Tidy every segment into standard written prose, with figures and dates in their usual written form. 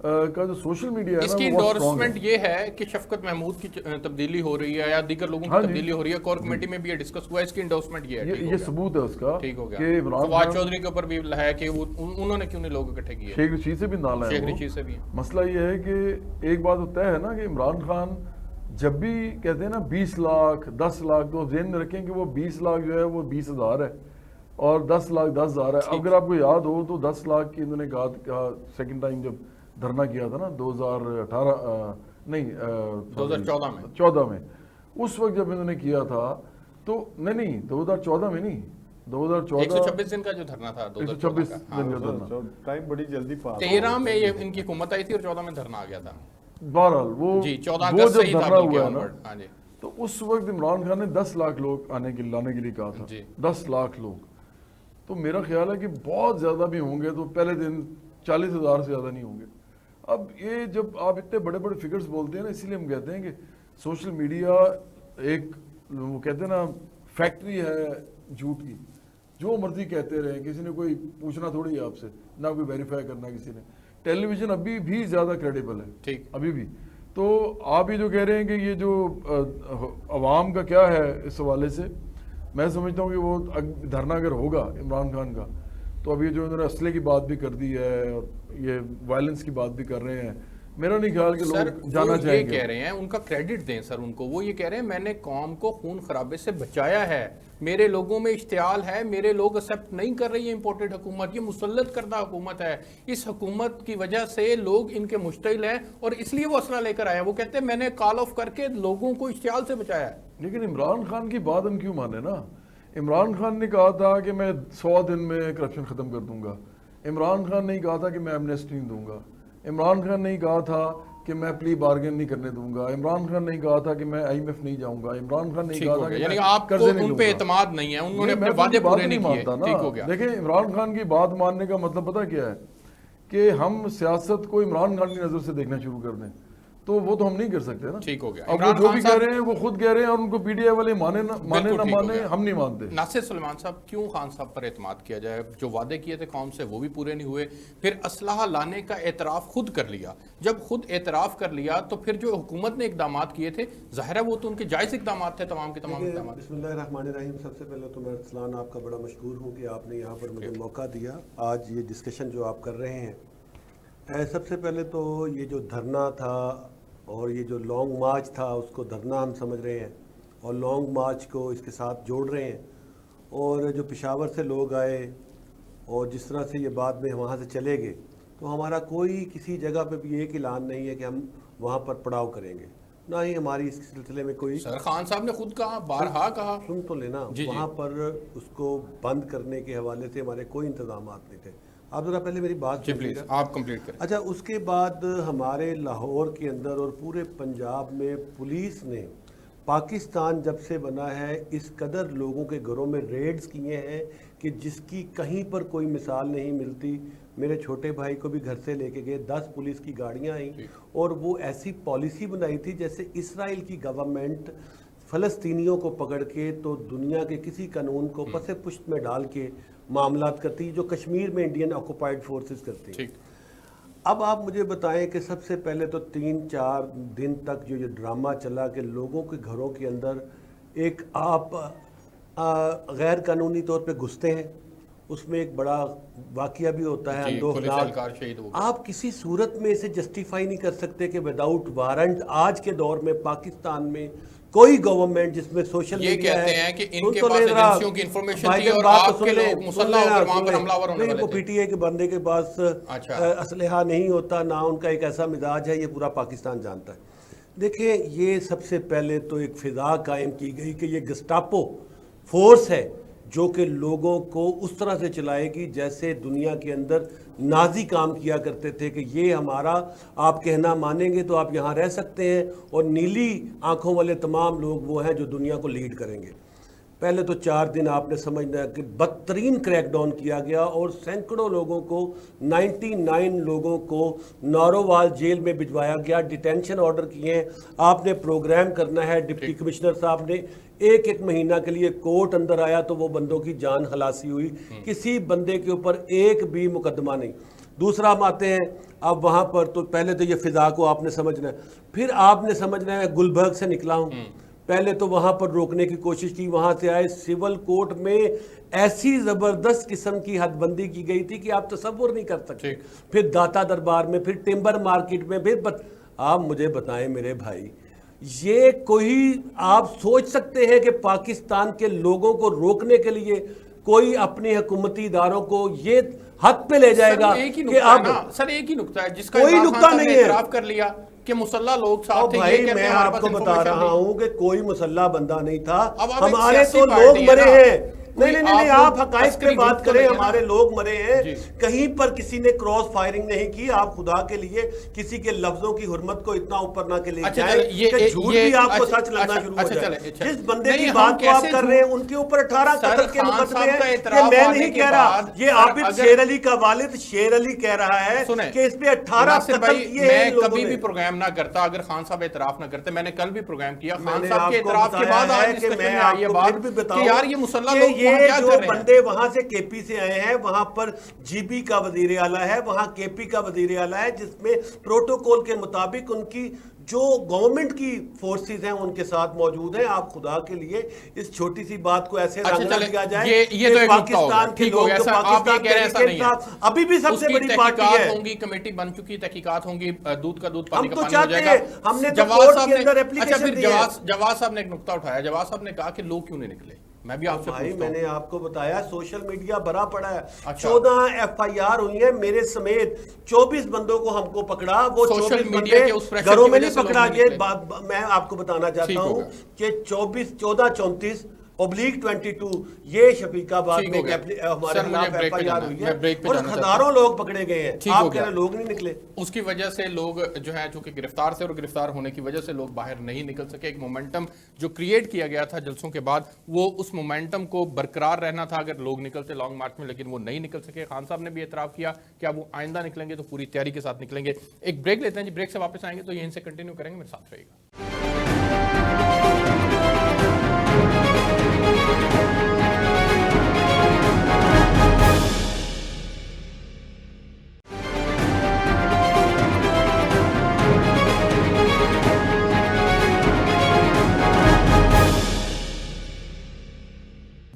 کا جو social media ہے اس کی نا وہ بہت strong ہے. انڈورسمنٹ یہ ہے کہ شفقت محمود کی تبدیلی ہو رہی ہے یا دیگر لوگوں کی تبدیلی ہو رہی ہے, کور کمیٹی میں بھی یہ ڈسکس ہوا ہے, اس کی انڈورسمنٹ یہ ہے. یہ ثبوت ہے اس کا ٹھیک ہو گیا. کہ عمران فواد خان چودھری کے اوپر بھی ہے کہ انہوں نے کیوں نہیں لوگ اکٹھے کیے, شیخ رشید سے بھی نالا ہے, شیخ رشید سے بھی. مسئلہ یہ ہے کہ ایک بات تو طے ہے نا کہ عمران خان جب بھی کہتے ہیں نا 20 لاکھ 10 لاکھ, تو ذہن میں رکھیں کہ وہ 20 لاکھ جو ہے وہ 20,000 ہے اور 10 لاکھ 10,000 ہے. اگر آپ کو یاد ہو تو 10 لاکھ کی انہوں نے کہا سیکنڈ ٹائم جب دھرنا کیا تھا نا 2014 میں, اس وقت جب انہوں نے کیا تھا تو نہیں 2014 میں نہیں 2014 126 دن کا جو دھرنا تھا 126 دن کا دھرنا, ٹائم بڑی جلدی پاس. 13 میں یہ ان کی حکومت آئی تھی اور 14 میں دھرنا آ گیا تھا. بہرحال وہ جی 14 جب اگست سے ہی دھرنا تھا ہوا ہے نا, ہاں جی. تو اس وقت عمران خان نے 10 لاکھ لوگ لانے کے لیے کہا تھا, 10 لاکھ لوگ. تو میرا خیال ہے کہ بہت زیادہ بھی ہوں گے تو پہلے دن 40,000 سے زیادہ نہیں ہوں گے. اب یہ جب آپ اتنے بڑے بڑے فگرز بولتے ہیں نا, اسی لیے ہم کہتے ہیں کہ سوشل میڈیا ایک وہ کہتے ہیں نا فیکٹری ہے جھوٹ کی, جو مرضی کہتے رہیں, کسی نے کوئی پوچھنا تھوڑی ہے آپ سے, نہ کوئی ویریفائی کرنا کسی نے. ٹیلی ویژن ابھی بھی زیادہ کریڈیبل ہے, ٹھیک ابھی بھی. تو آپ یہ جو کہہ رہے ہیں کہ یہ جو عوام کا کیا ہے اس حوالے سے, میں سمجھتا ہوں کہ وہ دھرنا اگر ہوگا عمران خان کا تو اب یہ جو انہوں نے اسلحے کی بات بھی کر دی ہے اور یہ وائلنس کی بات بھی کر رہے ہیں, میرا نہیں خیال کہ لوگ جانا چاہیں گے. کہہ رہے ہیں ان کا کریڈٹ دیں سر ان کو, وہ یہ کہہ رہے ہیں میں نے قوم کو خون خرابے سے بچایا ہے, میرے لوگوں میں اشتعال ہے, میرے لوگ ایکسیپٹ نہیں کر رہی ہے امپورٹڈ حکومت, یہ مسلط کردہ حکومت ہے, اس حکومت کی وجہ سے لوگ ان کے مشتعل ہیں اور اس لیے وہ اسلحہ لے کر آئے ہیں. وہ کہتے ہیں میں نے کال آف کر کے لوگوں کو اشتعال سے بچایا ہے. لیکن عمران خان کی بات ہم کیوں مانے نا, عمران خان نے کہا تھا کہ میں 100 دن میں کرپشن ختم کر دوں گا, عمران خان نے کہا تھا کہ میں ایمنیسٹی نہیں دوں گا, عمران خان نے کہا تھا کہ میں پلی بارگن نہیں کرنے دوں گا, عمران خان نے کہا تھا کہ میں IMF نہیں جاؤں گا, عمران خان نے کہا تھا کہ یعنی آپ کو ان پہ اعتماد نہیں ہے, انہوں نے اپنے وعدے پورے نہیں کیے. ٹھیک ہو گیا. دیکھیں عمران خان کی بات ماننے کا مطلب پتہ کیا ہے کہ ہم سیاست کو عمران خان کی نظر سے دیکھنا شروع کر دیں, تو وہ تو ہم نہیں کر سکتے نا. ٹھیک ہو گیا. اب وہ جو بھی کہہ رہے ہیں وہ خود کہہ رہے ہیں اور ان کو پی ٹی آئی والے مانے نہ مانے, ہم نہیں مانتے. ناصر سلیمان صاحب, کیوں خان صاحب پر اعتماد کیا جائے؟ جو وعدے کیے تھے قوم سے وہ بھی پورے نہیں ہوئے, پھر اسلحہ لانے کا اعتراف خود کر لیا. جب خود اعتراف کر لیا تو پھر جو حکومت نے اقدامات کیے تھے ظاہر ہے وہ تو ان کے جائز اقدامات تھے, تمام کے تمام اقدامات. بسم اللہ الرحمن الرحیم. سب سے پہلے تو میں ارسلان آپ کا بڑا مشکور ہوں کہ آپ نے یہاں پر مجھے موقع دیا. آج یہ ڈسکشن جو آپ کر رہے ہیں, سب سے پہلے تو یہ جو دھرنا تھا اور یہ جو لانگ مارچ تھا اس کو دھرنا ہم سمجھ رہے ہیں اور لانگ مارچ کو اس کے ساتھ جوڑ رہے ہیں. اور جو پشاور سے لوگ آئے اور جس طرح سے یہ بعد میں وہاں سے چلے گئے, تو ہمارا کوئی کسی جگہ پہ بھی ایک اعلان نہیں ہے کہ ہم وہاں پر پڑاؤ کریں گے, نہ ہی ہماری اس سلسلے میں کوئی. سر خان صاحب نے خود کہا, بارہا کہا. سن تو لینا, وہاں پر اس کو بند کرنے کے حوالے سے ہمارے کوئی انتظامات نہیں تھے. آپ ذرا پہلے میری بات پلیز آپ کمپلیٹ کریں. اچھا, اس کے بعد ہمارے لاہور کے اندر اور پورے پنجاب میں پولیس نے پاکستان جب سے بنا ہے اس قدر لوگوں کے گھروں میں ریڈز کیے ہیں کہ جس کی کہیں پر کوئی مثال نہیں ملتی. میرے چھوٹے بھائی کو بھی گھر سے لے کے گئے, 10 پولیس کی گاڑیاں آئیں اور وہ ایسی پالیسی بنائی تھی جیسے اسرائیل کی گورنمنٹ فلسطینیوں کو پکڑ کے تو دنیا کے کسی قانون کو پس پشت میں ڈال کے معاملات کرتی جو کشمیر میں انڈین آکوپائیڈ فورسز کرتی ہیں. اب آپ مجھے بتائیں کہ سب سے پہلے تو 3-4 دن تک جو یہ ڈرامہ چلا کہ لوگوں کے گھروں کے اندر ایک آپ غیر قانونی طور پہ گھستے ہیں, اس میں ایک بڑا واقعہ بھی ہوتا ہے اندوہناک. آپ کسی صورت میں اسے جسٹیفائی نہیں کر سکتے کہ وداؤٹ وارنٹ آج کے دور میں پاکستان میں کوئی گورنمنٹ جس میں سوشل میڈیا ہے, یہ کہتے ہیں کہ ان کے پاس ایجنسیوں کی انفارمیشن تھی اور آپ کے لوگ مسلح ہو کر وہاں پر حملہ آور ہونے والے تھے. وہ پی ٹی آئی کے بندے کے پاس اسلحہ نہیں ہوتا, نہ ان کا ایک ایسا مزاج ہے, یہ پورا پاکستان جانتا ہے. دیکھیں, یہ سب سے پہلے تو ایک فضا قائم کی گئی کہ یہ گسٹاپو فورس ہے جو کہ لوگوں کو اس طرح سے چلائے گی جیسے دنیا کے اندر نازی کام کیا کرتے تھے کہ یہ ہمارا آپ کہنا مانیں گے تو آپ یہاں رہ سکتے ہیں, اور نیلی آنکھوں والے تمام لوگ وہ ہیں جو دنیا کو لیڈ کریں گے. پہلے تو 4 دن آپ نے سمجھنا ہے کہ بدترین کریک ڈاؤن کیا گیا اور سینکڑوں لوگوں کو 99 لوگوں کو نارووال جیل میں بھجوایا گیا, ڈیٹینشن آرڈر کیے ہیں. آپ نے پروگرام کرنا ہے, ڈپٹی کمشنر صاحب نے ایک مہینہ کے لیے کوٹ اندر آیا تو وہ بندوں کی جان خلاصی ہوئی, کسی بندے کے اوپر ایک بھی مقدمہ نہیں. دوسرا ہم آتے ہیں اب وہاں پر تو پہلے تو یہ فضا کو آپ نے سمجھنا ہے، پھر آپ نے سمجھنا ہے گلبرگ سے نکلا ہوں، پہلے تو وہاں پر روکنے کی کوشش کی، وہاں سے آئے، سول کورٹ میں ایسی زبردست قسم کی حد بندی کی گئی تھی کہ آپ تصور نہیں کر سکتے، پھر داتا دربار میں، پھر ٹمبر مارکیٹ میں، پھر آپ مجھے بتائیں میرے بھائی، یہ کوئی آپ سوچ سکتے ہیں کہ پاکستان کے لوگوں کو روکنے کے لیے کوئی اپنے حکومتی اداروں کو یہ حد پہ لے جائے گا کہ اب سر ایک ہی نقطہ ہے جس کا کوئی عمران نقطہ خان صاحب نے نہیں ہے۔ اعتراف کر لیا کہ مسلح لوگ ساتھ تھے، یہ بھائی کہتے میں ہیں ہمارے آپ کو پاس بتا انفارمیشن رہا نہیں۔ ہوں کہ کوئی مسلح بندہ نہیں تھا، اب آپ ایک ہمارے سیاسی تو پارٹی لوگ ہے مرے نا، ہیں، کوئی نہیں نہیں نہیں، آپ لوگ حقائق پہ عسکری بات گروپ تو کریں، نہیں ہے نا۔ ہمارے لوگ مرے ہیں، جی۔ کہیں پر کسی نے کراس فائرنگ نہیں کی، آپ خدا کے لیے کسی کے لفظوں کی حرمت کو اتنا اوپر نہ کے لے جائیں کہ جھوٹ بھی آپ کو سچ لگنا شروع ہو جائے۔ جس بندے کی بات کو آپ کر رہے ہیں ان کے اوپر 18 قتل کے مقدمے ہیں، یہ میں نہیں کہہ رہا، یہ عابد شیر علی کا والد شیر علی کہہ رہا ہے کہ اس پہ 18 قتل کیے ہیں لوگوں نے۔ میں کبھی بھی پروگرام نہ کرتا اگر خان صاحب اعتراف نہ کرتے، میں نے کل بھی پروگرام کیا، میں خان نے صاحب آپ کے کو اعتراف کے بتایا بعد آج ہے کہ ڈسکشن میں میں آپ آئی ہے کو بات پھر بھی کہ بتاؤں یار یہ مسلح کہ لوگ وہاں یہ کیا جو کر رہے ہیں۔ بندے وہاں سے کے پی سے آئے ہیں، وہاں پر جی بی کا وزیر اعلیٰ ہے، وہاں کے پی کا وزیر اعلیٰ ہے، جس میں پروٹوکول کے مطابق ان کی جو گورنمنٹ کی فورسز ہیں ان کے ساتھ موجود ہیں۔ آپ خدا کے لیے اس چھوٹی سی بات کو ایسے رنگ نہ دیا جائے یہ تو ایک نقطہ ہوگا، پاکستان کے ٹھیک ہو لوگ گیا جو سر، آپ یہ پاکستان کہہ رہے ہیں ایسا تحریک نہیں ہے، انصاف ابھی بھی سب اس سے کی بڑی پارٹی تحقیقات ہے۔ ہوں گی، کمیٹی بن چکی، تحقیقات ہوں گی، دودھ کا دودھ ہم پانی کا تو پانی ہو جائے چاہتے گا۔ ہیں، ہم نے تو جواز کورٹ صاحب کے نے اندر اچھا اپلیکیشن پھر دی ہے۔ جواز صاحب نے ایک نقطہ اٹھایا، جواز صاحب نے کہا کہ لوگ کیوں نہیں نکلے، میں بھی آپ سے بھائی پوچھتا میں ہوں۔ نے آپ کو بتایا سوشل میڈیا بھرا پڑا ہے، اچھا۔ 14 ایف آئی آر ہوئی ہیں میرے سمیت، 24 بندوں کو ہم کو پکڑا، وہ سوشل 24 میڈیا بندے کے اس پریشر گھروں کی میں وجہ نہیں سے لوگ پکڑا۔ نہیں یہ نکلے۔ بات میں آپ کو بتانا چاہتا ٹھیک ہو ہوں گیا۔ کہ 14/34 یہ شفیق آباد ٹھیک میں ہو گیا۔ ہمارے سر، مجھے خلاف بریک ایف پہ آئی آر جانا ہے، ہوئی میں بریک پہ ہے اور جانا چاہتا ہوں۔ ہزاروں لوگ پکڑے گئے ہیں، ٹھیک ہو آپ کہہ گیا۔ رہے ہیں لوگ نہیں نکلے۔ اس کی وجہ سے لوگ جو ہیں چونکہ گرفتار تھے اور گرفتار ہونے کی وجہ سے لوگ باہر نہیں نکل سکے، ایک مومنٹم جو کریٹ کیا گیا تھا جلسوں کے بعد، وہ اس مومنٹم کو برقرار رہنا تھا اگر لوگ نکلتے لانگ مارچ میں، لیکن وہ نہیں نکل سکے۔ خان صاحب نے بھی اعتراف کیا کہ اب وہ آئندہ نکلیں گے تو پوری تیاری کے ساتھ نکلیں گے۔ ایک بریک لیتے ہیں جی، بریک سے واپس آئیں گے تو یہیں سے کنٹینیو کریں گے، میرے ساتھ رہیے گا۔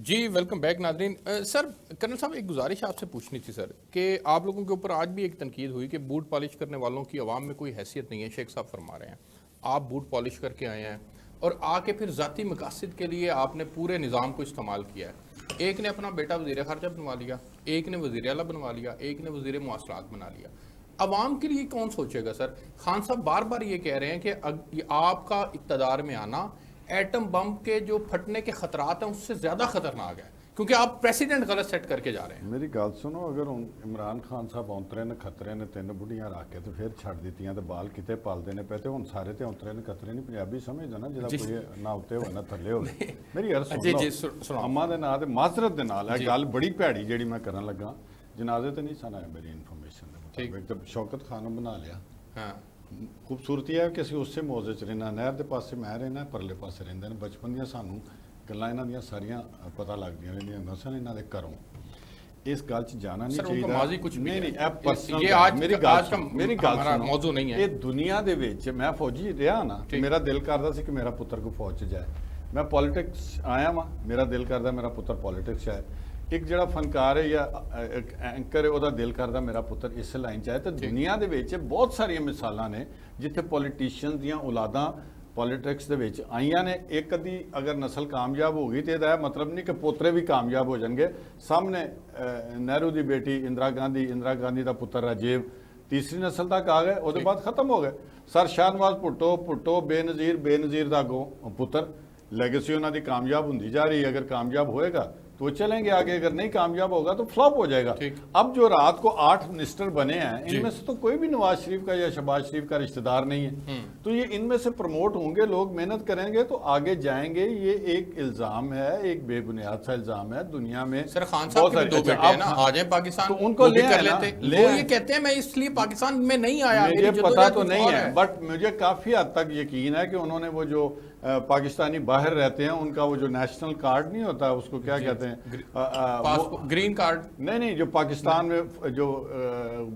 جی ویلکم بیک ناظرین۔ سر کرنل صاحب ایک گزارش آپ سے پوچھنی تھی سر، کہ آپ لوگوں کے اوپر آج بھی ایک تنقید ہوئی کہ بوٹ پالش کرنے والوں کی عوام میں کوئی حیثیت نہیں ہے۔ شیخ صاحب فرما رہے ہیں آپ بوٹ پالش کر کے آئے ہیں اور آ کے پھر ذاتی مقاصد کے لیے آپ نے پورے نظام کو استعمال کیا ہے۔ ایک نے اپنا بیٹا وزیر خارجہ بنوا لیا، ایک نے وزیر اعلیٰ بنوا لیا، ایک نے وزیر مواصلات بنا لیا۔ عوام کے لیے کون سوچے گا سر؟ خان صاحب بار بار یہ کہہ رہے ہیں کہ آپ کا اقتدار میں آنا ایٹم بم کے جو پھٹنے کے خطرات ہیں اس سے زیادہ خطرناک ہے، کیونکہ آپ پریسیڈنٹ غلط سیٹ کر کے جا رہے ہیں۔ میری گل سنو، اگر عمران خان صاحب اونترے نے خطرے نے 3 بڑھیاں رکھ کے تو پھر چھڑ دیتیاں تو بال کتے پالتے نے پے تے ہن سارے تے اونترے نے خطرے نہیں پنجابی سمجھدا نا، جڑا کوئی نہ اوتے ہوئے نہ تھلے ہوئے۔ میری عرض سن لو، اما دے نال تے معذرت دے نال ہے گل بڑی بھیڑی جیڑی میں کرن لگا، جنازے تے نہیں سن آئے میری انفارمیشن دے مطابق، تے شوکت خان نوں بنا لیا۔ ہاں خوبصورتی ہے کہ اسی اس سے موضے چ رہنا، نہر دے پاسے میں رہنا، پرلے پاسے رہندے نے، بچپن دیاں سانوں گلاں انہاں دیاں ساریاں پتہ لگدیاں رہندیاں ہندیاں سن انہاں دے گھروں۔ اس گل چ جانا نہیں چاہیے، ماضی کچھ بھی نہیں ہے، اے پرسنل، یہ آج میری آج کا میری گل ہمارا سنو، موضوع نہیں ہے۔ یہ دنیا دے وچ میں فوجی رہا نا، میرا دل کردا سی کہ میرا پتر کو فوج چ جائے، میں پولیٹکس آیا وا، میرا دل کردا میرا پتر پولیٹکس جائے، ایک جڑا فنکار ہے یا اینکر ہے وہ دل کردا میرا پتر اس لائن چ آئے۔ تو دنیا دے وچ بہت ساری مثالاں نے جتھے پولیٹیشین دیاں اولاداں پولیٹکس دے وچ آئیاں نے۔ ایک ادھی اگر نسل کامیاب ہوگی تو یہ مطلب نہیں کہ پوترے بھی کامیاب ہو جان گے۔ سامنے نہرو دی بیٹی اندرا گاندھی دا پتر راجیو تیسری نسل تک آ گئے، وہ بعد ختم ہو گئے۔ سر شاہنواز بھٹو بے نظیر دا اگوں پتر، لیگسی انہاں دی کامیاب ہوندی جا رہی ہے۔ اگر کامیاب ہوئے گا تو چلیں گے آگے، اگر نہیں کامیاب ہوگا تو فلاپ ہو جائے گا۔ اب جو رات کو 8 منسٹر بنے ہیں ان میں سے تو کوئی بھی نواز شریف کا یا شہباز شریف کا رشتہ دار نہیں ہے، تو یہ ان میں سے پروموٹ ہوں گے، لوگ محنت کریں گے تو آگے جائیں گے۔ یہ ایک الزام ہے، ایک بے بنیاد سا الزام ہے دنیا میں۔ سر خان صاحب کے 2 بیٹے ہیں نا، آ جائیں پاکستان تو ان کو لے کر لیتے، وہ یہ کہتے ہیں میں اس لیے پاکستان میں نہیں آیا، مجھے پتا تو نہیں ہے، بٹ مجھے کافی حد تک یقین ہے کہ انہوں نے وہ جو پاکستانی باہر رہتے ہیں ان کا وہ جو نیشنل کارڈ نہیں ہوتا اس کو کیا کہتے ہیں گرین کارڈ نہیں جو پاکستان میں جو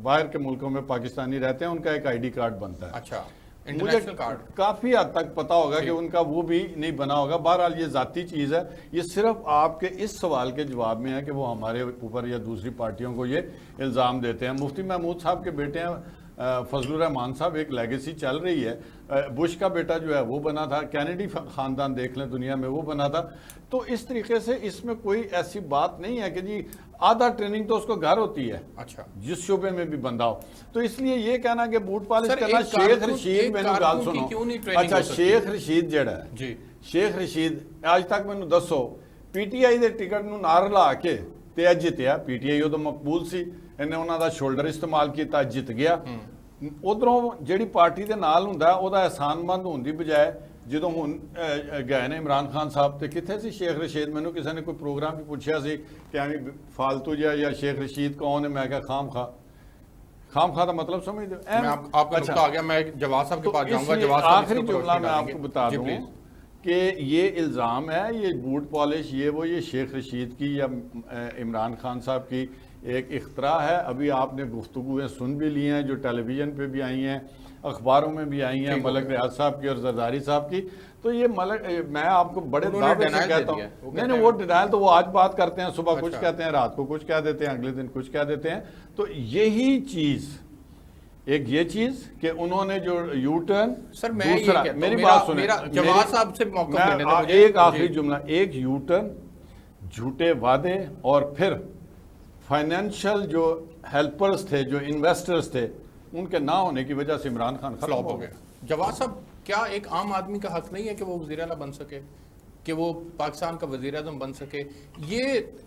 باہر کے ملکوں میں پاکستانی رہتے ہیں ان کا ایک آئی ڈی کارڈ بنتا ہے. اچھا مجھے انٹرنیشنل کارڈ کافی حد تک پتا ہوگا کہ ان کا وہ بھی نہیں بنا ہوگا. بہرحال یہ ذاتی چیز ہے. یہ صرف آپ کے اس سوال کے جواب میں ہے کہ وہ ہمارے اوپر یا دوسری پارٹیوں کو یہ الزام دیتے ہیں. مفتی محمود صاحب کے بیٹے ہیں فضل الرحمان صاحب, ایک لیگیسی چل رہی ہے. بش کا بیٹا جو ہے وہ بنا تھا, کینیڈی خاندان دیکھ لیں دنیا میں وہ بنا تھا. تو اس طریقے سے اس میں کوئی ایسی بات نہیں ہے کہ جی آدھا ٹریننگ تو اس کو گھر ہوتی ہے اچھا جس شعبے میں بھی بندہ ہو. تو اس لیے یہ کہنا کہ بوٹ پالش سر، کرنا, ایک شیخ کارکن- رشید ایک میں نے گال کارکن کی سنو, کیوں نہیں ٹریننگ اچھا ہو سکتی؟ شیخ رشید جڑا ہے جی شیخ رشید آج تک میں دسو P T I they ticket نو نار لا کے تے اج جتیا. پی ٹی آئی تو مقبول سی, انہیں انہوں دا شولڈر استعمال کیتا, جت گیا. ادھروں جیڑی پارٹی دے نال ہوندا ہے او دا احسان مند ہون دی بجائے جدوں ہن گئے نے عمران خان صاحب تے کتھے سی شیخ رشید. مینوں کسی نے کوئی پروگرام بھی پوچھیا سی کہ ایویں فالتو جا یا شیخ رشید کون ہے, میں کہا خام خواہ دا مطلب سمجھ دو. میں آپ کا نقطہ آ گیا, میں جواز صاحب کے پاس جاؤں گا. جواز صاحب آخری جملہ میں آپ کو بتا دوں کہ یہ الزام ہے, یہ بوٹ پالش یہ شیخ رشید کی یا عمران خان صاحب کی ایک اختراع ہے. ابھی آپ نے گفتگویں سن بھی لی ہیں جو ٹیلی ویژن پہ بھی آئی ہیں, اخباروں میں بھی آئی ہیں, ملک ریاض صاحب کی اور زرداری صاحب کی. تو یہ میں آپ کو بڑے دعوے سے کہتا ہوں, نہیں وہ ڈینائل تو وہ آج بات کرتے ہیں, صبح کچھ کہتے ہیں, رات کو کچھ کہہ دیتے ہیں, اگلے دن کچھ کہہ دیتے ہیں. تو یہی چیز ایک یہ چیز کہ انہوں نے جو یو ٹرن, سر میں یہ کہتا ہوں, میری بات سنیں, جواز صاحب سے موقع لینے دیں مجھے. ایک آخری جملہ, ایک یو ٹرن, جھوٹے وعدے اور پھر فائنینشل جو ہیلپرز تھے, جو انویسٹرز تھے, ان کے نہ ہونے کی وجہ سے عمران خان فلاپ ہو گیا. جواز صاحب کیا ایک عام آدمی کا حق نہیں ہے کہ وہ وزیر اعلیٰ بن سکے, کہ وہ پاکستان کا وزیر اعظم بن سکے؟ یہ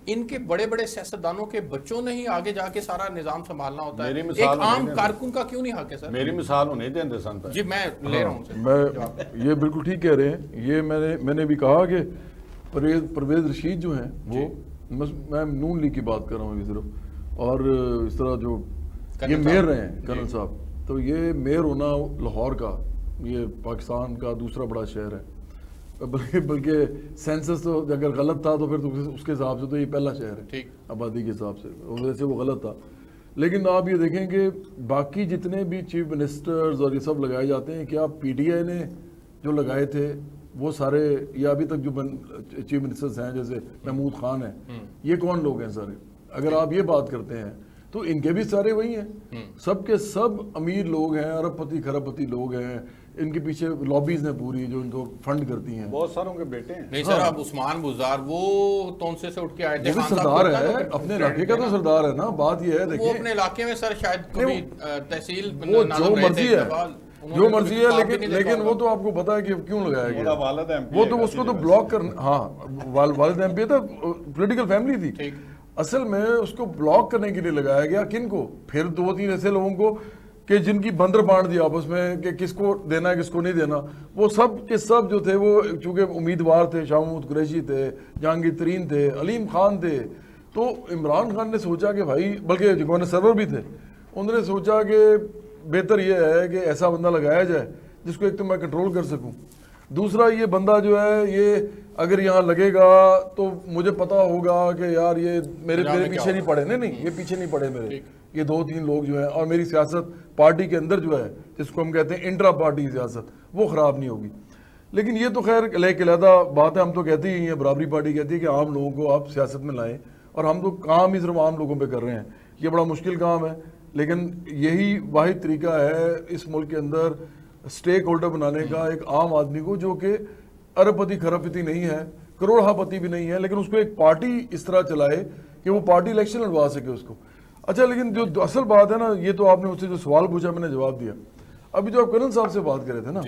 ان کے بڑے بڑے سیاستدانوں کے بچوں نے ہی آگے جا کے سارا نظام سنبھالنا ہوتا ہے. ایک عام کارکن کا کیوں نہیں حق ہے سر؟ میری مثال ہونے دیں دے سن پہ. جی میں لے رہا ہوں سر. میں یہ بالکل ٹھیک کہہ رہے ہیں. یہ میں نے بھی کہا کہ پرویز رشید جو ہیں وہ, میں نون لیگ کی بات کر رہا ہوں صرف, اور اس طرح جو یہ میئر رہے ہیں کرنل صاحب, تو یہ میئر ہونا لاہور کا, یہ پاکستان کا دوسرا بڑا شہر ہے, بلکہ سینسس تو اگر غلط تھا تو پھر اس کے حساب سے تو یہ پہلا شہر ہے آبادی کے حساب سے, ویسے وہ غلط تھا. لیکن آپ یہ دیکھیں کہ باقی جتنے بھی چیف منسٹرز اور یہ سب لگائے جاتے ہیں, کیا پی ٹی آئی نے جو لگائے تھے وہ سارے, یا ابھی تک جو چیف منسٹرز ہیں جیسے محمود خان ہیں, یہ کون لوگ ہیں سارے؟ اگر آپ یہ بات کرتے ہیں تو ان کے بھی سارے وہی ہیں, سب کے سب امیر لوگ ہیں, ارب پتی کھرب پتی لوگ ہیں. ان کے پیچھے لابیز ہیں پوری جو ان کو فنڈ کرتی ہیں. بہت ساروں کے بیٹے ہیں. نہیں سر, اب عثمان بزار وہ تونسے سے اٹھ کے آئے تھے, سردار ہے, اپنے علاقے کا تو سردار ہے نا. بات یہ ہے دیکھیں, وہ اپنے علاقے میں سر شاید کبھی تحصیل وہ جو مرضی ہے, جو مرضی ہے, لیکن وہ تو آپ کو پتا ہے کہ کیوں لگایا گیا. والد ایم پی, وہ تو اس کو تو بلاک کرنا, ہاں والد ایم پی تھا, پولیٹیکل فیملی تھی. اصل میں اس کو بلاک کرنے کے لیے لگایا گیا. کن کو؟ پھر 2-3 ایسے لوگوں کو کہ جن کی بندر بانٹ دی آپس میں کہ کس کو دینا ہے کس کو نہیں دینا. وہ سب کے سب جو تھے وہ چونکہ امیدوار تھے, شاہ محمود قریشی تھے, جہانگیر ترین تھے, علیم خان تھے. تو عمران خان نے سوچا کہ بھائی, بلکہ گورنر سرور بھی تھے, انہوں نے سوچا کہ بہتر یہ ہے کہ ایسا بندہ لگایا جائے جس کو ایک تو میں کنٹرول کر سکوں, دوسرا یہ بندہ جو ہے یہ اگر یہاں لگے گا تو مجھے پتا ہوگا کہ یار یہ میرے پیچھے نہیں پڑے. نہیں یہ پیچھے نہیں پڑے میرے, یہ 2-3 لوگ جو ہیں, اور میری سیاست پارٹی کے اندر جو ہے جس کو ہم کہتے ہیں انٹرا پارٹی سیاست, وہ خراب نہیں ہوگی. لیکن یہ تو خیر ایک علیحدہ بات ہے, ہم تو کہتے ہی ہیں, برابری پارٹی کہتی ہے کہ عام لوگوں کو آپ سیاست میں لائیں, اور ہم تو کام ہی صرف عام لوگوں پہ کر رہے ہیں. یہ بڑا مشکل کام ہے, لیکن یہی واحد طریقہ ہے اس ملک کے اندر اسٹیک ہولڈر بنانے کا ایک عام آدمی کو, جو کہ ارب پتی کھرب پتی نہیں ہے, کروڑہ پتی بھی نہیں ہے, لیکن اس کو ایک پارٹی اس طرح چلائے کہ وہ پارٹی الیکشن لڑوا سکے اس کو. اچھا, لیکن جو اصل بات ہے نا, یہ تو آپ نے اس سے جو سوال پوچھا میں نے جواب دیا. ابھی جو آپ کرن صاحب سے بات کر رہے تھے نا,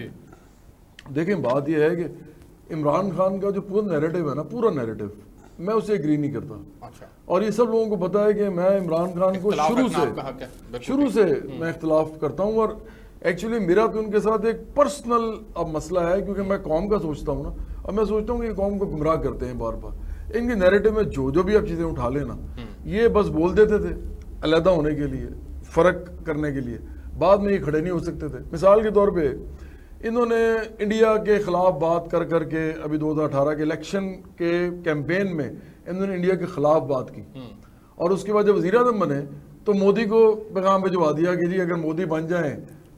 دیکھیں بات یہ ہے کہ عمران خان کا جو پورا نیریٹو ہے نا, پورا نیریٹو میں اسے ایگری نہیں کرتا. اور یہ سب لوگوں کو پتا ہے کہ میں عمران خان کو شروع سے میں اختلاف کرتا ہوں, اور ایکچولی میرا تو ان کے ساتھ ایک پرسنل اب مسئلہ ہے, کیونکہ میں قوم کا سوچتا ہوں نا, اور میں سوچتا ہوں کہ یہ قوم کو گمراہ کرتے ہیں بار بار. ان کے نیریٹو میں جو بھی آپ چیزیں اٹھا لینا, یہ بس بول دیتے تھے علیحدہ ہونے کے لیے, فرق کرنے کے لیے, بعد میں یہ کھڑے نہیں ہو سکتے تھے. مثال کے طور پہ انہوں نے انڈیا کے خلاف بات کر کر کے ابھی 2018 کے الیکشن کے کیمپین میں انہوں نے انڈیا کے خلاف بات کی، اور اس کے بعد جب وزیر اعظم بنے تو مودی کو پیغام بھجوا دیا کہ جی اگر مودی بن جائیں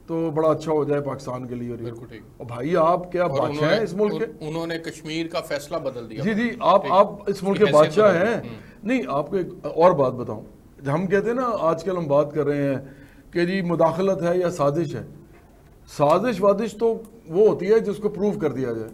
تو بڑا اچھا ہو جائے پاکستان کے لیے. اور بھائی آپ کیا بادشاہ ہیں اس ملک کے؟ انہوں نے کشمیر کا فیصلہ بدل دیا. جی آپ اس ملک کے بادشاہ ہیں. نہیں، آپ کو ایک اور بات بتاؤں، ہم کہتے ہیں نا آج کل ہم بات کر رہے ہیں کہ جی مداخلت ہے یا سازش ہے. سازش وادش تو وہ ہوتی ہے جس کو پروف کر دیا جائے،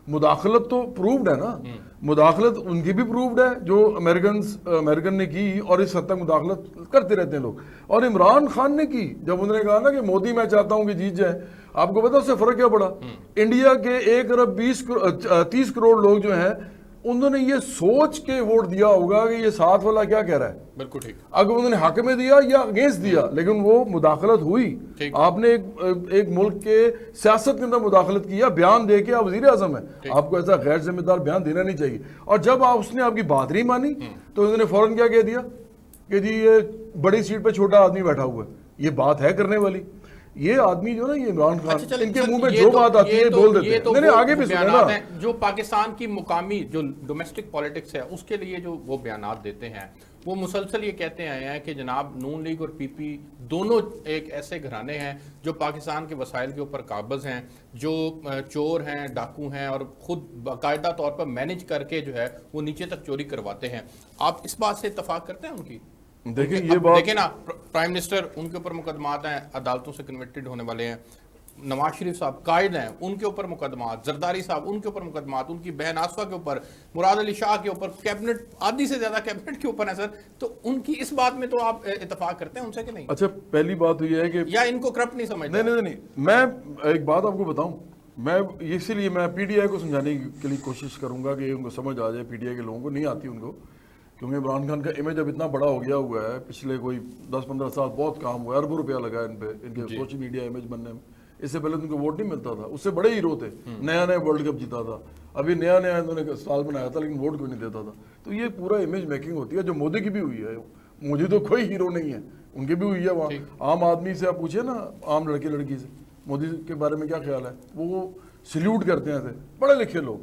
مداخلت تو پروفڈ ہے نا. مداخلت ان کی بھی پروفڈ ہے جو امریکن نے کی، اور اس حد تک مداخلت کرتے رہتے ہیں لوگ. اور عمران خان نے کی، جب انہوں نے کہا نا کہ مودی میں چاہتا ہوں کہ جیت جائے، آپ کو پتا اس سے فرق کیا پڑا؟ انڈیا کے 1 ارب 30 کروڑ لوگ جو ہیں انہوں نے یہ سوچ کے ووٹ دیا ہوگا کہ یہ ساتھ والا کیا کہہ رہا ہے. بالکل ٹھیک. اگر انہوں نے حق میں دیا یا اگینسٹ دیا، لیکن وہ مداخلت ہوئی. آپ نے ایک ملک کے سیاست کے اندر مداخلت کیا، بیان دے کے آپ وزیر اعظم ہیں، آپ کو ایسا غیر ذمہ دار بیان دینا نہیں چاہیے. اور جب اس نے آپ کی بات نہیں مانی تو انہوں نے فوراً کیا کہہ دیا کہ جی یہ بڑی سیٹ پہ چھوٹا آدمی بیٹھا ہوا ہے. یہ بات ہے کرنے والی؟ یہ آدمی جو نا، یہ عمران خان، ان کے منہ میں جو بات آتی ہے بول دیتے ہیں. نہیں آگے بھی سنیں نا. جو پاکستان کی مقامی جو ڈومیسٹک پالیٹکس ہے اس کے لیے جو وہ بیانات دیتے ہیں، وہ مسلسل یہ کہتے آئے ہیں کہ جناب نون لیگ اور پی پی دونوں ایک ایسے گھرانے ہیں جو پاکستان کے وسائل کے اوپر قابض ہیں، جو چور ہیں، ڈاکو ہیں، اور خود باقاعدہ طور پر مینج کر کے جو ہے وہ نیچے تک چوری کرواتے ہیں. آپ اس بات سے اتفاق کرتے ہیں ان کی؟ دیکھیں نا، پرائم منسٹر ان کے اوپر مقدمات ہیں، عدالتوں سے کنوکٹڈ ہونے والے ہیں. نواز شریف صاحب قائد ہیں، ان کے اوپر مقدمات. زرداری صاحب ان کے اوپر مقدمات، ان کی بہن آصفہ کے اوپر، مراد علی شاہ کے اوپر، کیبنٹ آدھی سے زیادہ کیبنٹ کے اوپر ہے سر. تو ان کی اس بات میں تو آپ اتفاق کرتے ہیں ان سے کہ نہیں؟ اچھا، پہلی بات تو یہ ہے کہ یا ان کو کرپٹ نہیں سمجھتے؟ نہیں، میں ایک بات آپ کو بتاؤں. میں اسی لیے میں پی ٹی آئی کو سمجھانے کے لیے کوشش کروں گا کہ ان کو سمجھ آ جائے. پی ٹی آئی کے لوگوں کو نہیں آتی ان کو، کیونکہ عمران خان کا امیج اب اتنا بڑا ہو گیا ہوا ہے. پچھلے کوئی 10-15 سال بہت کام ہوا ہے، اربوں روپیہ لگا ہے ان پہ، ان کے سوشل میڈیا امیج بننے میں. اس سے پہلے ان کو ووٹ نہیں ملتا تھا، اس سے بڑے ہیرو تھے، نیا ورلڈ کپ جیتا تھا. ابھی نیا انہوں نے سال بنایا تھا لیکن ووٹ کوئی نہیں دیتا تھا. تو یہ پورا امیج میکنگ ہوتی ہے جو مودی کی بھی ہوئی ہے. مودی تو کوئی ہیرو نہیں ہے، ان کی بھی ہوئی ہے. وہاں عام آدمی سے آپ پوچھیں نا، عام لڑکے لڑکی سے، مودی کے بارے میں کیا خیال ہے؟ وہ سلیوٹ کرتے ہیں تھے پڑھے لکھے لوگ،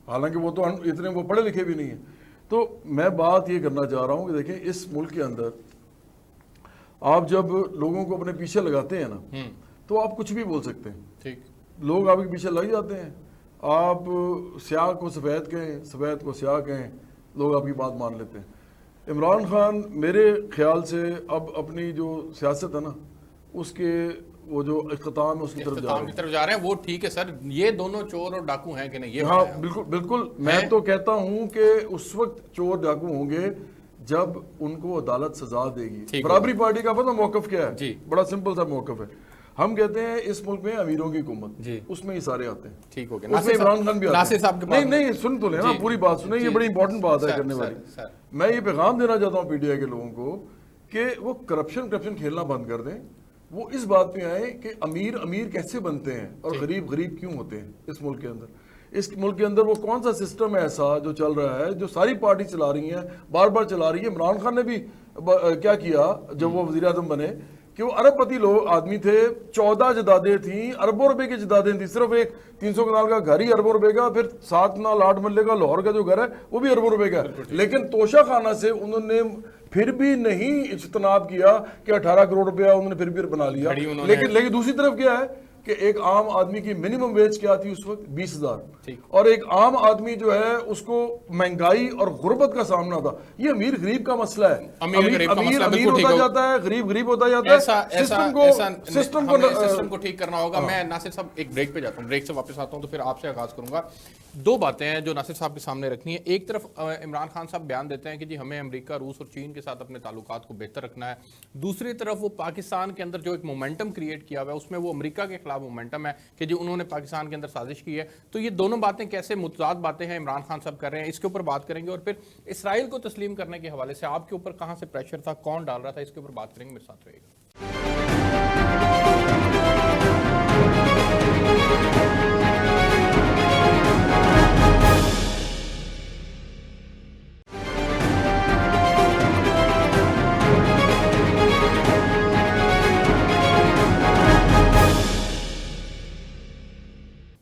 حالانکہ وہ تو اتنے وہ پڑھے لکھے بھی نہیں ہیں. تو میں بات یہ کرنا چاہ رہا ہوں کہ دیکھیں اس ملک کے اندر آپ جب لوگوں کو اپنے پیچھے لگاتے ہیں نا تو آپ کچھ بھی بول سکتے ہیں. لوگ آپ کے پیچھے لگ جاتے ہیں. آپ سیاہ کو سفید کہیں، سفید کو سیاہ کہیں، لوگ آپ کی بات مان لیتے ہیں. عمران خان میرے خیال سے اب اپنی جو سیاست ہے نا اس کے وہ جو اختتام ہے اس کی طرف جا رہے ہیں. وہ ٹھیک ہے سر، یہ دونوں چور اور ڈاکو ہیں کہ نہیں؟ یہ ہاں بالکل. میں تو کہتا ہوں کہ اس وقت چور ڈاکو ہوں گے جب ان کو عدالت سزا دے گی. برابری پارٹی کا پتہ موقف کیا ہے؟ بڑا سمپل سا موقف ہے. ہم کہتے ہیں اس ملک میں امیروں کی حکومت، اس میں یہ سارے آتے ہیں. ٹھیک ہو گیا. اس میں عمران خان بھی آتے ہیں. نہیں سن تو لینا، پوری بات سنیں، یہ بڑی امپورٹنٹ بات ہے کرنے والی. میں یہ پیغام دینا چاہتا ہوں پی ٹی آئی کے لوگوں کو کہ وہ کرپشن کھیلنا بند کر دیں. وہ اس بات پہ آئیں کہ امیر کیسے بنتے ہیں اور غریب کیوں ہوتے ہیں اس ملک کے اندر. اس ملک کے اندر وہ کون سا سسٹم ہے ایسا جو چل رہا ہے، جو ساری پارٹی چلا رہی ہیں، بار بار چلا رہی ہے. عمران خان نے بھی کیا کیا جب وہ وزیر اعظم بنے کہ وہ ارب پتی لوگ آدمی تھے. 14 جدادیں تھیں، اربوں روپے کی جدادیں تھیں. صرف ایک 300 کنال کا گھر ہی اربوں روپے کا، پھر 7 کنال 8 مرلے کا لاہور کا جو گھر ہے وہ بھی اربوں روپے کا. لیکن توشہ خانہ سے انہوں نے پھر بھی نہیں اجتناب کیا کہ 18 کروڑ روپیہ انہوں نے پھر بھی بنا لیا. لیکن دوسری طرف کیا ہے کہ ایک عام آدمی کی منیمم ویج کیا تھی اس وقت 20,000، اور ایک عام آدمی جو ہے اس کو مہنگائی اور غربت کا سامنا تھا. یہ امیر غریب کا مسئلہ ہے. امیر ہوتا جاتا ہے، غریب ہوتا جاتا ہے. سسٹم کو ٹھیک کرنا ہوگا. میں ناصر صاحب ایک بریک پہ جاتا ہوں، بریک سے واپس آتا ہوں تو پھر آپ سے آغاز کروں گا. 2 باتیں ہیں جو ناصر صاحب کے سامنے رکھنی ہے. ایک طرف عمران خان صاحب بیان دیتے ہیں کہ جی ہمیں امریکہ، روس اور چین کے ساتھ اپنے تعلقات کو بہتر رکھنا ہے. دوسری طرف وہ پاکستان کے اندر جو ایک مومنٹم کریٹ کیا ہوا ہے اس میں وہ امریکہ کے خلاف مومنٹم ہے کہ جی انہوں نے پاکستان کے اندر سازش کی ہے. تو یہ دونوں باتیں کیسے متضاد باتیں ہیں عمران خان صاحب کر رہے ہیں، اس کے اوپر بات کریں گے. اور پھر اسرائیل کو تسلیم کرنے کے حوالے سے آپ کے اوپر کہاں سے پریشر تھا، کون ڈال رہا تھا، اس کے اوپر بات کریں گے. میرے ساتھ رہے گا.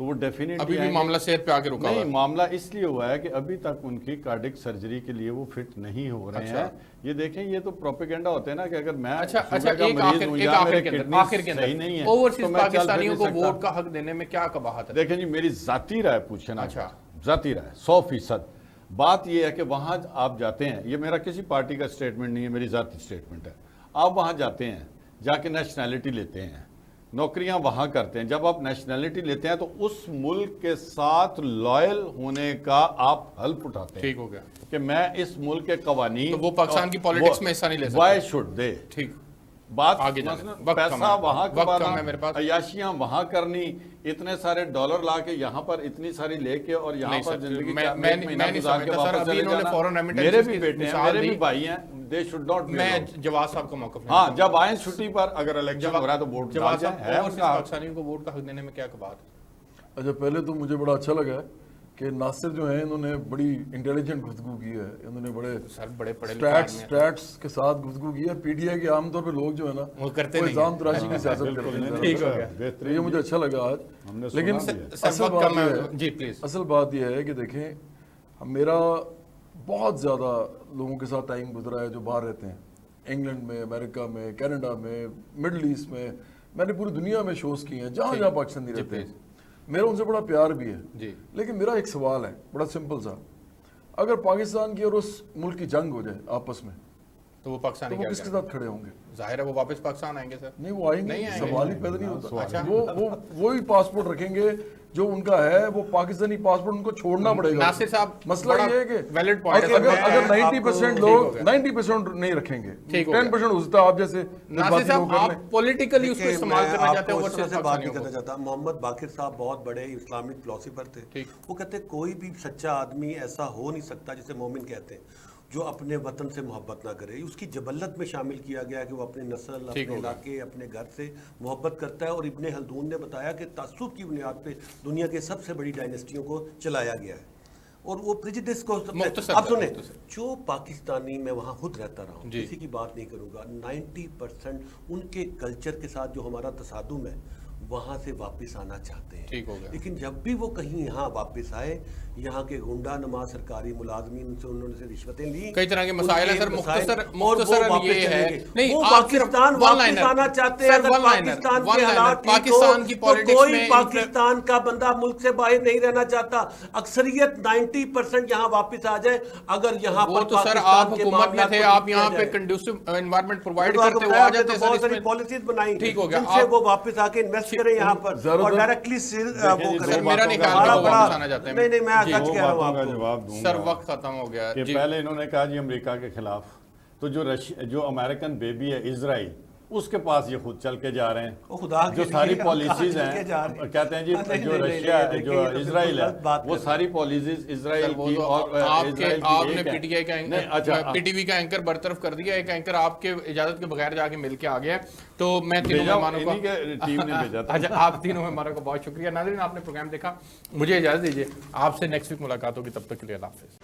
تو وہ ڈیفینیٹلی ابھی بھی معاملہ صحت پہ آ کے رکا ہوا نہیں، ہے۔ معاملہ اس لیے ہوا ہے کہ ابھی تک ان کی کارڈک سرجری کے لیے وہ فٹ نہیں ہو رہے ہیں۔ یہ دیکھیں، یہ تو پروپیگنڈا ہوتے ہیں نا کہ اگر میں اچھا شوگر کا ایک مریض ہوں یا میرے آخر کے صحیح نہیں اندر ہے اوورسیز تو میں چل پھر پاکستانیوں کو نہیں سکتا۔ ووٹ کا حق دینے میں کیا قباحت ہے؟ دیکھیں جی، میری ذاتی رائے پوچھیں نا، اچھا۔ ذاتی رائے 100%۔ بات یہ ہے کہ وہاں آپ جاتے ہیں، یہ میرا کسی پارٹی کا سٹیٹمنٹ نہیں ہے، میری ذاتی سٹیٹمنٹ ہے۔ آپ وہاں جاتے ہیں، جا کے نیشنلٹی لیتے ہیں، نوکریاں وہاں کرتے ہیں۔ جب آپ نیشنلٹی لیتے ہیں تو اس ملک کے ساتھ لائل ہونے کا آپ حلف اٹھاتے ہیں ٹھیک ہو گیا کہ میں اس ملک کے قوانین، تو وہ پاکستان کی پالیٹکس میں حصہ نہیں لے سکتے۔ Why should they? ٹھیک، بات آگے جانے مثلاً وقت کم پیسہ ہے، وہاں وقت کم ہے میرے کمانا، پاس۔ عیاشیاں وہاں کرنی، اتنے سارے ڈالر لا کے یہاں پر اتنی ساری لے کے اور یہاں نہیں پر سر، زندگی میں کا نہیں ایک مہینہ نہیں گزار کے سمجھتا سر، واپس ابھی چلے انہوں نے جانا۔ فورن ریمیٹنس میرے کی بھی بیٹے ہیں، مثال میرے بھی دی۔ بھائی ہیں، دے شوڈ ناٹ بی میں allowed۔ جواز صاحب کا موقف ہاں، جب آئیں چھٹی پر اگر الیکشن ہو رہا ہے تو ووٹ ڈال جواز جائیں، صاحب ہے ان اوورسیز کا حق۔ پاکستانیوں کو ووٹ کا حق دینے میں کیا قباحت ہے؟ اچھا، پہلے تو مجھے بڑا اچھا لگا ہے کہ ناصر جو ہیں انہوں نے بڑی انٹیلیجنٹ گفتگو کی ہے، انہوں نے بڑے سر بڑے پڑھے لکھے آدمی ہیں۔ سٹیٹس کے ساتھ گفتگو کی ہے۔ پی ڈی آئی کے عام طور پہ لوگ جو ہے نا وہ کرتے نہیں الزام تراشی کی سیاست کرتے ہیں۔ ٹھیک ہو گیا۔ تو یہ مجھے اچھا لگا آج، ہم نے لیکن سنا بھی ہے۔ سر اصل وقت بات کم یہ ہے ہے، جی پلیز۔ اصل بات یہ ہے کہ دیکھیں، میرا بہت زیادہ لوگوں کے ساتھ ٹائم گزرا ہے جو باہر رہتے ہیں، انگلینڈ میں، امریکہ میں، کینیڈا میں، مڈل ایسٹ میں نے پوری دنیا میں شوز کیے ہیں جہاں جہاں پاکستانی رہتے ہیں۔ میرا ان سے بڑا پیار بھی ہے، جی لیکن میرا ایک سوال ہے بڑا سمپل سا، اگر پاکستان کی اور اس ملک کی جنگ ہو جائے آپس میں تو وہ تو پاکستانی وہ کیا کس کے کریں؟ ساتھ کھڑے ہوں گے؟ ظاہر ہے وہ واپس پاکستان آئیں گے سر۔ نہیں، وہ آئیں گے، نہیں آئیں گے۔ سوال ہی پیدا نہیں ہوتا۔ اچھا۔ وہ وہی پاسپورٹ رکھیں گے جو ان کا ہے، وہ پاکستانی پاسپورٹ ان کو چھوڑنا پڑے گا۔ ناصر صاحب مسئلہ بڑا یہ ہے کہ valid point ہے سر، اگر میں 90% آپ کو- لوگ ٹھیک ہو گیا۔ 90% نہیں رکھیں گے، ٹھیک ہو گیا۔ 10% ہو سکتا ہے آپ جیسے ناصر صاحب آپ پولیٹیکلی اس کو دیکھیں، استعمال میں کرنا آپ چاہتے کو ہیں اس طرح اوورسیز سے بات نہیں پاکستانیوں کرنا کو؟ چاہتا۔ محمد باقر صاحب بہت بڑے اسلامک فلاسفر تھے، ٹھیک۔ وہ کہتے ہیں کوئی بھی سچا آدمی ایسا ہو نہیں سکتا جسے مومن کہتے ہیں جو اپنے وطن سے محبت نہ کرے۔ اس کی جبلت میں شامل کیا گیا کہ وہ اپنے نسل، اپنے علاقے، اپنے گھر سے محبت کرتا ہے، اور ابن خلدون نے بتایا کہ تعصب کی بنیاد پہ دنیا کے سب سے بڑی ڈائنیسٹیوں کو چلایا گیا ہے، اور وہ پریجڈس کو اب سنیں، جو پاکستانی، میں وہاں خود رہتا رہا ہوں، کسی کی بات نہیں کروں گا، 90% ان کے کلچر کے ساتھ جو ہمارا تصادم ہے وہاں سے واپس آنا چاہتے ہیں۔ ٹھیک ہو گیا۔ لیکن جب بھی وہ کہیں یہاں واپس آئے، یہاں کے گنڈا نما سرکاری ملازمین سے انہوں نے رشوتیں لی، کئی طرح کے مسائل ہیں سر، مختصر یہ ہے نہیں، وہ آپ صرف پاکستان one واپس liner، آنا چاہتے ہیں۔ سر اگر one liner، پاکستان one کے liner، حالات ٹھیک پاکستان کی ہو تو politics کوئی میں پاکستان کا بندہ ملک سے باہر نہیں رہنا چاہتا۔ اکثریت 90% یہاں واپس آ جائے۔ اگر یہاں وہ پر تو سر آپ حکومت میں تھے، آپ یہاں پہ کنڈیوسو انوائرمنٹ پرووائڈ کرتے ہو، آ جاتے سر اس میں پالیسیز بنائی ٹھیک ہو گیا۔ جن سے وہ واپس آ کے انویسٹ کریں یہاں پر اور ڈائریکٹلی وہ کریں۔ سر میرا نہیں خیال کہ وہ واپس آنا چاہتے ہیں۔ نہیں نہیں، میں سچ کہہ رہا ہوں باتوں کا آپ کو۔ جواب دوں سر گا وقت ختم ہو گیا کہ جی۔ پہلے انہوں نے کہا جی امریکہ کے خلاف، تو جو امریکن بیبی ہے اسرائیل، اس کے پاس یہ خود چل کے جا رہے ہیں، جو ساری پالیسیز ہیں، کہتے ہیں جی جو رشیا ہے، جو اسرائیل ہے، وہ ساری پالیسیز اسرائیل کی اور آپ نے پی ٹی آئی کا پی ٹی وی کا اینکر برطرف کر دیا، ایک اینکر آپ کے اجازت کے بغیر جا کے مل کے آ گیا، تو میں تینوں مہمانوں کو ٹیم نے بھیجا تھا۔ اچھا، آپ تینوں مہمانوں کو بہت شکریہ۔ ناظرین، آپ نے پروگرام دیکھا، مجھے اجازت دیجیے، آپ سے نیکسٹ ویک ملاقات ہوگی، تب تک کے لیے اللہ حافظ۔